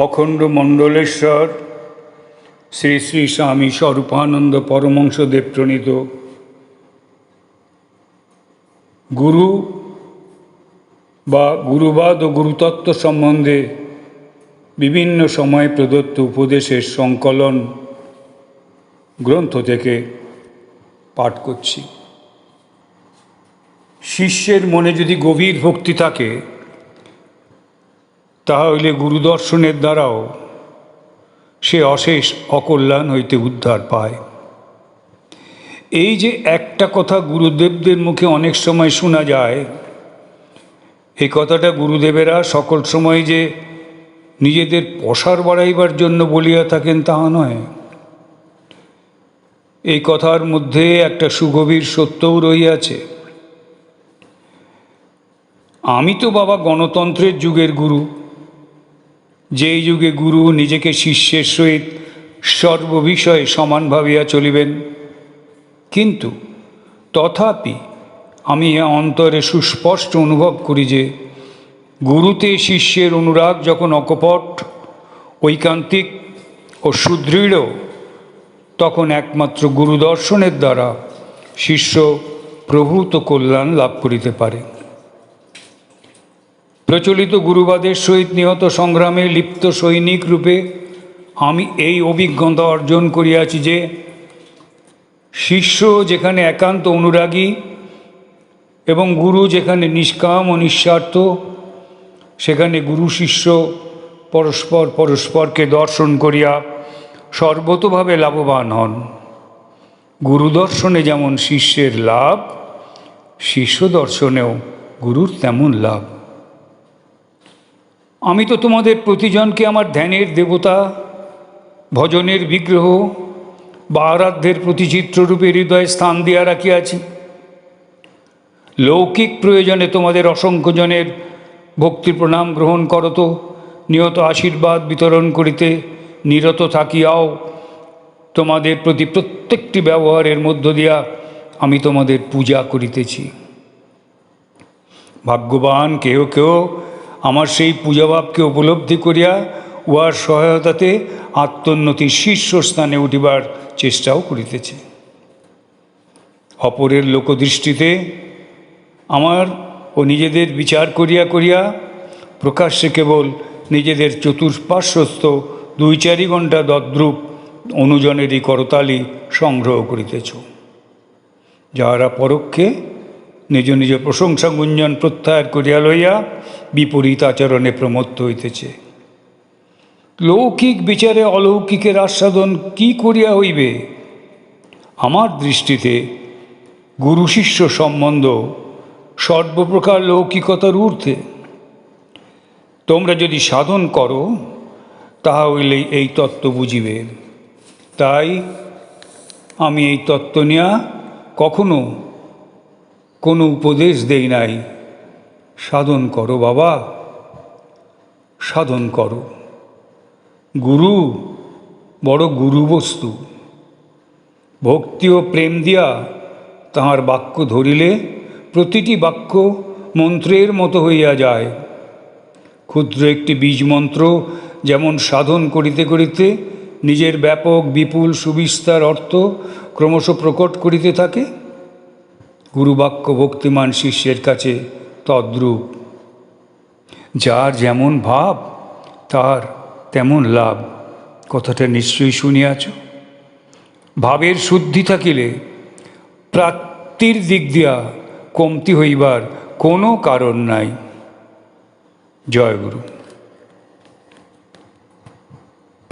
অখণ্ড মণ্ডলেশ্বর শ্রী শ্রী স্বামী স্বরূপানন্দ পরমহংসদেব প্রণীত গুরু বা গুরুবাদ ও গুরুতত্ত্ব সম্বন্ধে বিভিন্ন সময়ে প্রদত্ত উপদেশের সংকলন গ্রন্থ থেকে পাঠ করছি। শিষ্যের মনে যদি গভীর ভক্তি থাকে তাহলে গুরুদর্শনের দ্বারাও সে অশেষ অকল্যাণ হইতে উদ্ধার পায়। এই যে একটা কথা গুরুদেবদের মুখে অনেক সময় শোনা যায়, এই কথাটা গুরুদেবেরা সকল সময় যে নিজেদের প্রসার বাড়াইবার জন্য বলিয়া থাকেন তাহা নয়। এই কথার মধ্যে একটা সুগভীর সত্যও রহিয়াছে। আমি তো বাবা গণতন্ত্রের যুগের গুরু, যেই যুগে গুরু নিজেকে শিষ্যের সহিত সর্ববিষয়ে সমান ভাবিয়া চলিবেন, কিন্তু তথাপি আমি অন্তরে সুস্পষ্ট অনুভব করি যে গুরুতে শিষ্যের অনুরাগ যখন অকপট, ঐকান্তিক ও সুদৃঢ়, তখন একমাত্র গুরুদর্শনের দ্বারা শিষ্য প্রভূত কল্যাণ লাভ করিতে পারে। প্রচলিত গুরুবাদের সহিত নিহত সংগ্রামে লিপ্ত সৈনিক রূপে আমি এই অভিজ্ঞতা অর্জন করিয়াছি যে শিষ্য যেখানে একান্ত অনুরাগী এবং গুরু যেখানে নিষ্কাম ও নিঃস্বার্থ, সেখানে গুরু শিষ্য পরস্পরকে দর্শন করিয়া সর্বতোভাবে লাভবান হন। গুরুদর্শনে যেমন শিষ্যের লাভ, শিষ্য দর্শনেও গুরুর তেমন লাভ। আমি তো তোমাদের প্রতিজনকে আমার ধ্যানের দেবতা, ভজনের বিগ্রহ বা আরাধ্যের প্রতিচিত্ররূপে হৃদয়ে স্থান দিয়া রাখিয়াছি। লৌকিক প্রয়োজনে তোমাদের অসংখ্য জনের ভক্তি প্রণাম গ্রহণ করত, নিয়ত আশীর্বাদ বিতরণ করিতে নিরত থাকিয়াও তোমাদের প্রতি প্রত্যেকটি ব্যবহারের মধ্য দিয়া আমি তোমাদের পূজা করিতেছি। ভাগ্যবান কেহ কেহ আমার সেই পূজাভাবকে উপলব্ধি করিয়া উহার সহায়তাতে আত্মোন্নতির শীর্ষস্থানে উঠিবার চেষ্টাও করিতেছে। অপরের লোকদৃষ্টিতে আমার ও নিজেদের বিচার করিয়া করিয়া প্রকাশ্যে কেবল নিজেদের চতুষ্পার্শ্বস্থ 2-4 ঘণ্টা তদ্রূপ অনুজনেরই করতালি সংগ্রহ করিতেছ, যাহারা পরোক্ষে নিজ নিজ প্রশংসা গুঞ্জন প্রত্যাহার করিয়া লইয়া বিপরীত আচরণে প্রমত্ত হইতেছে। লৌকিক বিচারে অলৌকিকের আস্বাদন কি করিয়া হইবে? আমার দৃষ্টিতে গুরু শিষ্য সম্বন্ধ সর্বপ্রকার লৌকিকতার ঊর্ধ্বে। তোমরা যদি সাধন করো তাহা হইলেই এই তত্ত্ব বুঝিবে। তাই আমি এই তত্ত্ব নিয়া কখনো কোনো উপদেশ দেই নাই। সাধন করো বাবা, সাধন করো। গুরু বড় গুরু বস্তু। ভক্তি ও প্রেম দিয়া তাহার বাক্য ধরিলে প্রতিটি বাক্য মন্ত্রের মতো হইয়া যায়। ক্ষুদ্র একটি বীজ মন্ত্র যেমন সাধন করিতে করিতে নিজের ব্যাপক বিপুল সুবিস্তার অর্থ ক্রমশ প্রকট করিতে থাকে, গুরুবাক্য ভক্তিমান শিষ্যের কাছে তদ্রূপ। যার যেমন ভাব তার তেমন লাভ, কথাটা নিশ্চয়ই শুনিয়াছ। ভাবের শুদ্ধি থাকিলে প্রাপ্তির দিক দিয়া কমতি হইবার কোনো কারণ নাই। জয় গুরু।